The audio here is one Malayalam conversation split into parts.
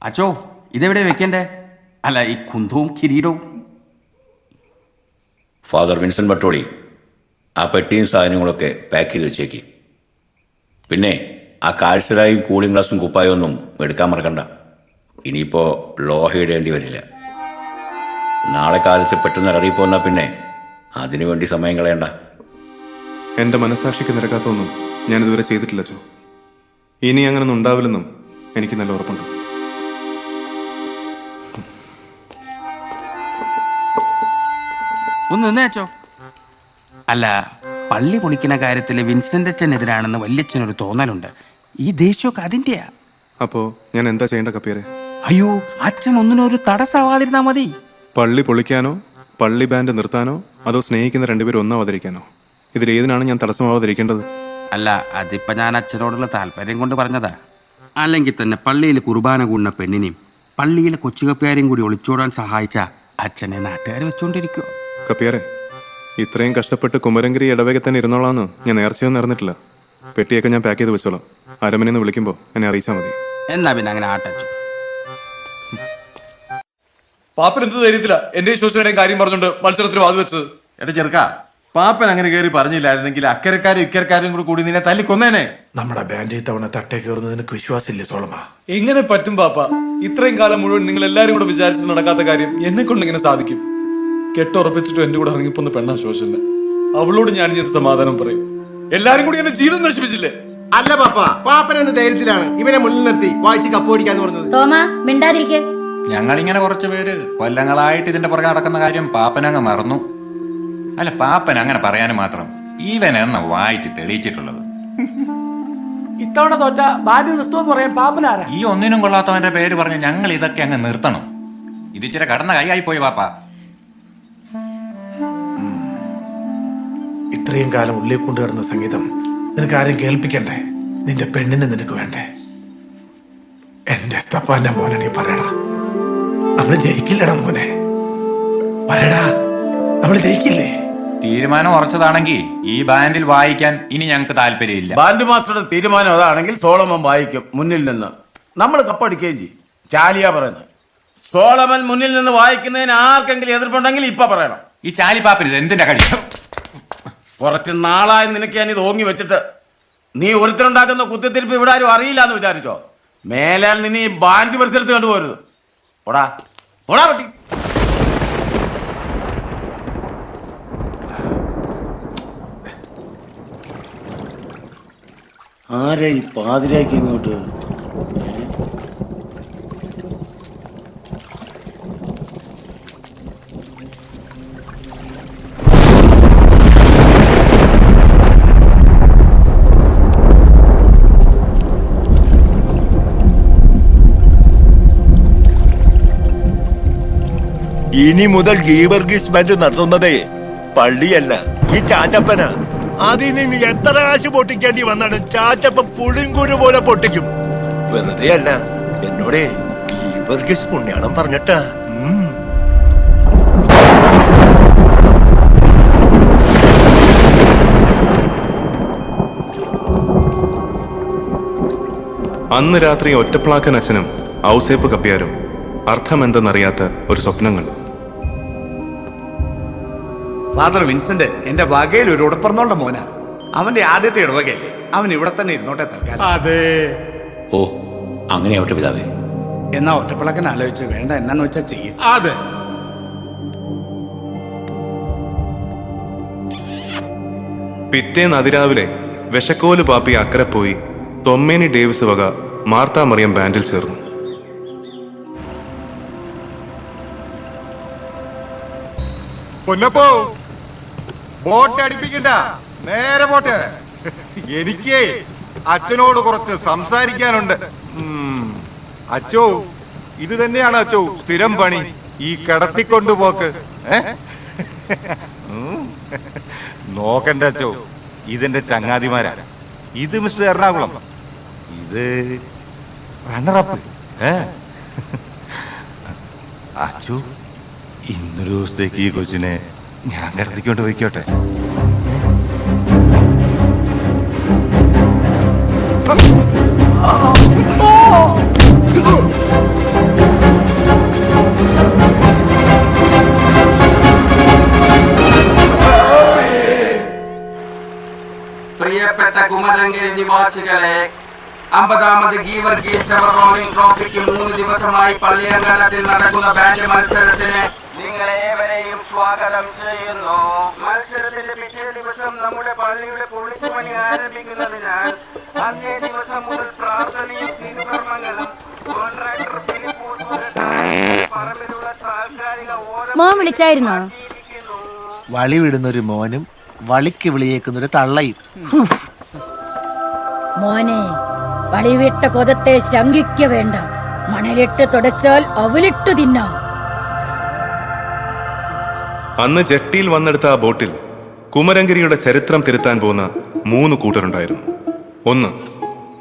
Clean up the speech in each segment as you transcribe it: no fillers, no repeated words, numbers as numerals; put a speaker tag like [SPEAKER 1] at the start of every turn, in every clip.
[SPEAKER 1] അച്ചോ ഇതെവിടെ വെക്കണ്ടേ? അല്ല ഈ കുന്തവും കിരീടവും.
[SPEAKER 2] ഫാദർ വിൻസെൻ്റ് ബട്ടോളി ആ പെട്ടിയും സാധനങ്ങളൊക്കെ പാക്ക് ചെയ്ത് വെച്ചേക്ക്. പിന്നെ ആ കാഴ്ചരായും കൂളിംഗ് ഗ്ലാസും കുപ്പായൊന്നും എടുക്കാൻ മറക്കണ്ട. ഇനിയിപ്പോൾ ലോഹ ഇടേണ്ടി വരില്ല. നാളെ കാലത്ത് പെട്ടെന്ന് അറിയിപ്പ് വന്നാൽ പിന്നെ അതിനു വേണ്ടി സമയം കളയണ്ട.
[SPEAKER 3] എൻ്റെ മനസ്സാക്ഷിക്ക് നിരക്കാത്തൊന്നും ഞാനിതുവരെ ചെയ്തിട്ടില്ല അച്ചോ. ഇനി അങ്ങനൊന്നും ഉണ്ടാവില്ലെന്നും എനിക്ക് നല്ല ഉറപ്പുണ്ട്.
[SPEAKER 1] ഒന്ന് നിന്നേ അച്ചോ. അല്ല, പള്ളി പൊളിക്കുന്ന കാര്യത്തിൽ വിൻസെന്റ് അച്ഛനെതിരാണെന്ന് വല്യച്ഛനൊരു തോന്നലുണ്ട്. ഈ ദേഷ്യമൊക്കെ അതിൻ്റെയാ.
[SPEAKER 3] അപ്പോൾ ഞാൻ എന്താ ചെയ്യേണ്ട കപ്പിയരെ?
[SPEAKER 1] അയ്യോ, അച്ഛൻ ഒന്നിനൊരു തടസ്സമാവാതിരുന്നാ മതി.
[SPEAKER 3] പള്ളി പൊളിക്കാനോ പള്ളി ബാൻഡ് നിർത്താനോ അതോ സ്നേഹിക്കുന്ന രണ്ടുപേരും ഒന്നാവാതിരിക്കാനോ? ഇതിലേതിനാണ് ഞാൻ തടസ്സമാവാതിരിക്കേണ്ടത്?
[SPEAKER 1] അല്ല, അതിപ്പോ ഞാൻ അച്ഛനോടുള്ള താല്പര്യം കൊണ്ട് പറഞ്ഞതാ. അല്ലെങ്കിൽ തന്നെ പള്ളിയിൽ കുർബാന കൂടുന്ന പെണ്ണിനെയും പള്ളിയിലെ കൊച്ചുകപ്പിയാരെയും കൂടി ഒളിച്ചോടാൻ സഹായിച്ച അച്ഛനെ നാട്ടുകാർ വെച്ചുകൊണ്ടിരിക്കുവോ?
[SPEAKER 3] കപ്പിയാരെ, ഇത്രയും കഷ്ടപ്പെട്ട് കുമരങ്കിരി ഇടവക തന്നെ ഇരുന്നോളാന്ന് ഞാൻ നേർച്ചയൊന്നും അറിഞ്ഞിട്ടില്ല. പെട്ടിയൊക്കെ ഞാൻ പാക്ക് ചെയ്ത് വെച്ചോളാം. അരമനയിൽ വിളിക്കുമ്പോൾ എന്നെ അറിയിച്ചാൽ മതി.
[SPEAKER 1] എന്നാ പിന്നെ അങ്ങനെ ആട്ടച്ചു.
[SPEAKER 4] പാപ്പൻ എന്ത് ധൈര്യത്തില എന്റെ ശോഷണയുടെയും കാര്യം പറഞ്ഞുകൊണ്ട് മത്സരത്തിന് വാത് വെച്ചത്?
[SPEAKER 5] എന്റെ ചെറുക്ക, പാപ്പൻ അങ്ങനെ കയറി പറഞ്ഞില്ലായിരുന്നെങ്കിൽ അക്കരക്കാരും ഇക്കരക്കാരും കൂടി കൂടി നിന്നെ തല്ലിക്കൊന്നേനെ.
[SPEAKER 6] നമ്മുടെ ബാൻഡ് തവണ തട്ടേ കയറുന്നത് നിനക്ക് വിശ്വാസമില്ലേ സോളമ?
[SPEAKER 4] എങ്ങനെ പറ്റും പാപ്പ? ഇത്രയും കാലം മുഴുവൻ നിങ്ങൾ എല്ലാരും കൂടെ വിചാരിച്ചിട്ട് നടക്കാത്ത കാര്യം എന്നെ കൊണ്ട് എങ്ങനെ സാധിക്കും? കെട്ടുറപ്പിച്ചിട്ടും എന്റെ കൂടെ ഇറങ്ങിപ്പോന്ന പെണ്ണാ ശോഷന്. അവളോട് ഞാൻ ഇനി സമാധാനം പറയും. എല്ലാരും കൂടി എന്നെ ജീവിതം നശിപ്പിച്ചില്ലേ?
[SPEAKER 7] അല്ല പാപ്പ, പാപ്പൻ എന്ന ധൈര്യത്തിലാണ് ഇവനെ മുന്നിൽ നിർത്തി വായിച്ച് കപ്പോടിക്കാന്ന് പറഞ്ഞത്.
[SPEAKER 8] തോമാ മിണ്ടാതിരിക്കെ.
[SPEAKER 9] ഞങ്ങളിങ്ങനെ കുറച്ച് പേര് കൊല്ലങ്ങളായിട്ട് ഇതിന്റെ പുറകെ നടക്കുന്ന കാര്യം പാപ്പനങ്ങ് മറന്നു. അല്ല, പാപ്പൻ അങ്ങനെ പറയാനും മാത്രം ഇവൻ എന്ന വായിച്ച് തെളിയിച്ചിട്ടുള്ളത്.
[SPEAKER 7] ഇത്തവണ തോറ്റ ബാൻഡ് നിർത്തുമെന്ന് പറയാൻ പാപ്പനാരാ?
[SPEAKER 9] ഈ ഒന്നിനും കൊള്ളാത്തവന്റെ പേര് പറഞ്ഞ് ഞങ്ങൾ ഇതൊക്കെ അങ്ങ് നിർത്തണം. ഇത് ഇച്ചിരി കടന്ന കൈയായി പോയി പാപ്പ.
[SPEAKER 6] ഇത്രയും കാലം ഉള്ളിൽ കൊണ്ടു കിടന്ന സംഗീതം നിനക്ക് ആരും കേൾപ്പിക്കണ്ടേ? നിന്റെ പെണ്ണിനെ നിനക്ക് വേണ്ടേ? എന്റെ സ്തപ്പാന്റെ മോനെ നീ പറയടാ, നമ്മള് ജയിക്കില്ലടാ മോനെ. പറയടാ, നമ്മള് ജയിക്കില്ലേ?
[SPEAKER 9] തീരുമാനം ഉറച്ചതാണെങ്കിൽ ഈ ബാൻഡിൽ വായിക്കാൻ ഇനി ഞങ്ങൾക്ക് താല്പര്യമില്ല.
[SPEAKER 5] ബാൻഡ് മാസ്റ്ററുടെ തീരുമാനം അതാണെങ്കിൽ സോളമൻ വായിക്കും മുന്നിൽ നിന്ന്. നമ്മൾ കപ്പടിക്കുകയും ചെയ്യും. ചാലിയാ പറയുന്നത്. സോളമൻ മുന്നിൽ നിന്ന് വായിക്കുന്നതിന് ആർക്കെങ്കിലും എതിർപ്പുണ്ടെങ്കിൽ ഇപ്പൊ പറയണം.
[SPEAKER 9] ഈ ചാലിപ്പാപ്പിന് ഇത് എന്തിന്റെ കളി?
[SPEAKER 5] കുറച്ച് നാളായി നിനക്ക് ഞാൻ ഇത് ഓങ്ങി വെച്ചിട്ട് നീ ഒരുത്തരുണ്ടാക്കുന്ന കുത്തിത്തിരിപ്പ് ഇവിടെ ആരും അറിയില്ല എന്ന് വിചാരിച്ചോ? മേലാൽ നിന്നെ ഈ ബാൻഡ് പരിസരത്ത് കണ്ടുപോരുത്. ഓടാ ഓടാ പറ്റി. ആരാ ഈ പാതിരാക്കി ഇങ്ങോട്ട്?
[SPEAKER 10] ഇനി മുതൽ ഗീവർഗീസ് ബാൻഡ് നടത്തുന്നതേ പള്ളിയല്ല, ഈ ചാച്ചപ്പനാ. അതിന് നീ എത്ര കാശ് പൊട്ടിക്കേണ്ടി വന്നാലും ചാച്ചപ്പൻ പുളിങ്കുരു പോലെ പൊട്ടിക്കും. വെറുതെ അല്ല, എന്നോടേ ഗീവർഗീസ് പുണ്യാളം പറഞ്ഞിട്ടാ.
[SPEAKER 3] അന്ന് രാത്രി ഒറ്റപ്ലാക്കൻ അച്ഛനും ഔസേപ്പ് കപ്പിയാരും അർത്ഥമെന്തെന്നറിയാത്ത ഒരു സ്വപ്നം കണ്ടു.
[SPEAKER 4] ഫാദർ വിൻസെന്റ് എന്റെ വകയിൽ ഒരു ഉടപ്പറന്നോളുടെ മോനാ. അവന്റെ ആദ്യത്തെ ഇടവകയല്ലേ, അവൻ ഇവിടെ തന്നെ ഇരുന്നോട്ടെ തൽക്കാലം.
[SPEAKER 7] അതെ.
[SPEAKER 2] ഓ, അങ്ങനെയാവട്ടെ പിതാവേ.
[SPEAKER 4] എന്നാ ഒറ്റപ്പിളക്കൻ ആലോചിച്ച് വേണ്ട എന്നാന്ന് വെച്ചാ ചെയ്യും.
[SPEAKER 7] അതെ.
[SPEAKER 3] പിറ്റേന്ന് അതിരാവിലെ വിശക്കോല് പാപ്പി അക്കരെ പോയി തൊമ്മേനി ഡേവിസ് വക മാർത്താ മറിയം ബാൻഡിൽ ചേർന്നു.
[SPEAKER 4] പൊന്നപ്പോ ബോട്ട് അടിപ്പിക്കണ്ട, നേരെ പോട്ടെ. എനിക്ക് അച്ഛനോട് കുറച്ച് സംസാരിക്കാനുണ്ട്. അച്ചോ, ഇത് തന്നെയാണ് അച്ചോ സ്ഥിരം പണി, ഈ കിടത്തിക്കൊണ്ടുപോക്ക്. നോക്കണ്ട അച്ചോ, ഇതെന്റെ ചങ്ങാതിമാരാ. ഇത് മിസ്റ്റർ എറണാകുളം, ഇത് റണ്ണറപ്പ്. അച്ചോ, ഇന്നൊരു ദിവസത്തേക്ക് ഈ കൊച്ചിനെ ഞാൻ കിടത്തിക്കൊണ്ട് പോയിക്കോട്ടെ.
[SPEAKER 1] പ്രിയപ്പെട്ട കുമരങ്കരി നിവാസികളെ, 50ാമത് ഗീവർഗീസ് എവർ റോളിംഗ് ട്രോഫിക്ക് 3 ദിവസമായി പള്ളിയങ്കണത്തിൽ നടക്കുന്ന ബാൻഡ് മത്സരത്തിന് നിങ്ങളേവരെയും സ്വാഗതം ചെയ്യുന്നു. മത്സരത്തിന്റെ പിറ്റേ ദിവസം നമ്മുടെ പള്ളിയുടെ പൊളിച്ചുപണി ആരംഭിക്കുന്നതിനാൽ അന്നേ ദിവസം മുതൽ പ്രാർത്ഥനയും തിരുകർമ്മങ്ങളും കോൺട്രാക്ടർ ഫിലിപ്പോസ് പറമ്പിലുള്ള താൽക്കാലിക
[SPEAKER 8] മോൻ വിളിച്ചായിരുന്നോ?
[SPEAKER 11] വളി വിടുന്നൊരു മോനും വളിക്ക് വിളിയേക്കുന്നൊരു തള്ളയും.
[SPEAKER 8] മോനെ, വളിവിട്ട കൊതത്തെ ശങ്കിക്ക വേണ്ട. മണലിട്ട് തുടച്ചാൽ അവലിട്ട് തിന്നാം.
[SPEAKER 3] അന്ന് ജട്ടിയിൽ വന്നെടുത്ത ആ ബോട്ടിൽ കുമരങ്കരിയുടെ ചരിത്രം തിരുത്താൻ പോകുന്ന 3 കൂട്ടരുണ്ടായിരുന്നു. 1.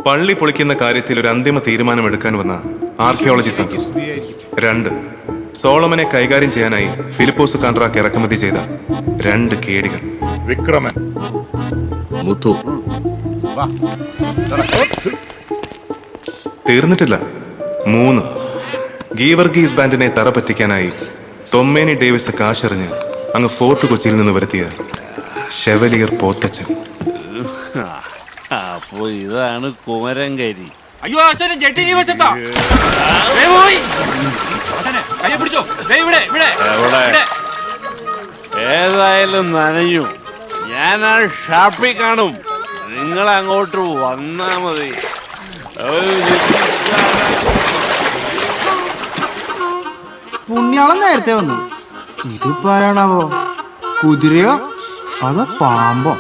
[SPEAKER 3] പള്ളി പൊളിക്കുന്ന കാര്യത്തിൽ ഒരു അന്തിമ തീരുമാനമെടുക്കാൻ വന്ന ആർക്കിയോളജി സംഘം. 2. സോളമനെ കൈകാര്യം ചെയ്യാനായി ഫിലിപ്പോസ് കാൺട്രാക്ക് ഇറക്കുമതി ചെയ്ത 2 കേടികൾ.
[SPEAKER 10] വിക്രമൻ,
[SPEAKER 2] മുത്തു.
[SPEAKER 3] തീർന്നിട്ടില്ല. 3. ഗീവർഗീസ് ബാൻഡിനെ തറ പറ്റിക്കാനായി തൊമ്മേനി ഡേവിസ് കാശെറിഞ്ഞ് അങ്ങ് ഫോർട്ട് കൊച്ചിയിൽ നിന്ന് വരുത്തിയ ഷെവലിയർ പോത്തച്ചൻ.
[SPEAKER 10] അപ്പൊ ഇതാണ് കുമരങ്കരി.
[SPEAKER 9] അയ്യോ ആശാനെ ജെട്ടി വശത്താ.
[SPEAKER 10] ഏതായാലും നനഞ്ഞു. ഞാൻ ആ ഷാപ്പിൽ കാണും. നിങ്ങൾ അങ്ങോട്ട് വന്നാ മതി.
[SPEAKER 7] പുണ്യാളം നേരത്തെ വന്നു. ഇതിപ്പോ ആരാണാവോ? കുതിരയോ അതോ പാമ്പോ?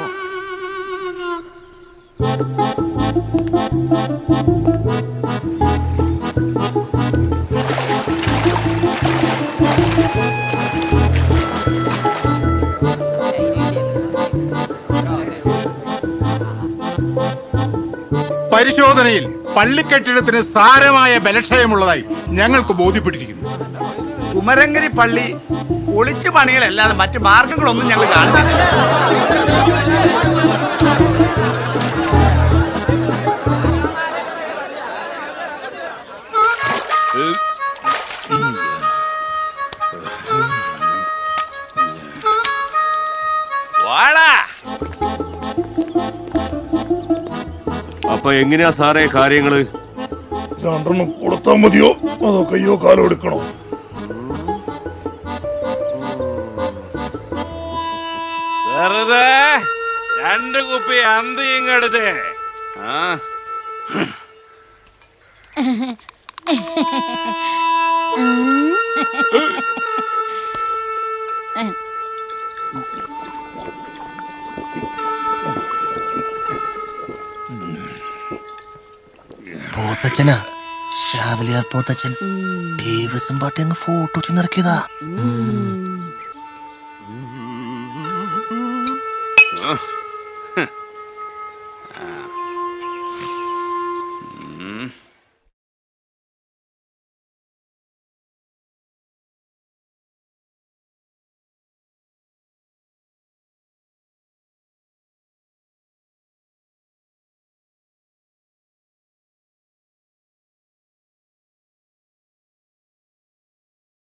[SPEAKER 12] പരിശോധനയിൽ പള്ളിക്കെട്ടിടത്തിന് സാരമായ ബലക്ഷയമുള്ളതായി ഞങ്ങൾക്ക് ബോധ്യപ്പെട്ടിരിക്കുന്നു.
[SPEAKER 5] കുമരങ്കരി പള്ളി ഒളിച്ചു പണികളല്ലാതെ മറ്റു മാർഗങ്ങളൊന്നും ഞങ്ങൾ കാണുന്നില്ല.
[SPEAKER 10] അപ്പൊ എങ്ങനെയാ സാറേ കാര്യങ്ങള്?
[SPEAKER 12] രണ്ടെണ്ണം കൊടുത്താ മതിയോ അതോ കയ്യോ കാലോ എടുക്കണോ?
[SPEAKER 10] വെറുതെ 2 കുപ്പി അന്തിങ്ങടുത്ത്.
[SPEAKER 11] പോത്തച്ഛനാ, ഷാവലിയാർ പോത്തച്ഛൻ. ഡേവിസും പാട്ടി അങ്ങ് ഫോട്ടോ നിറക്കിയതാ.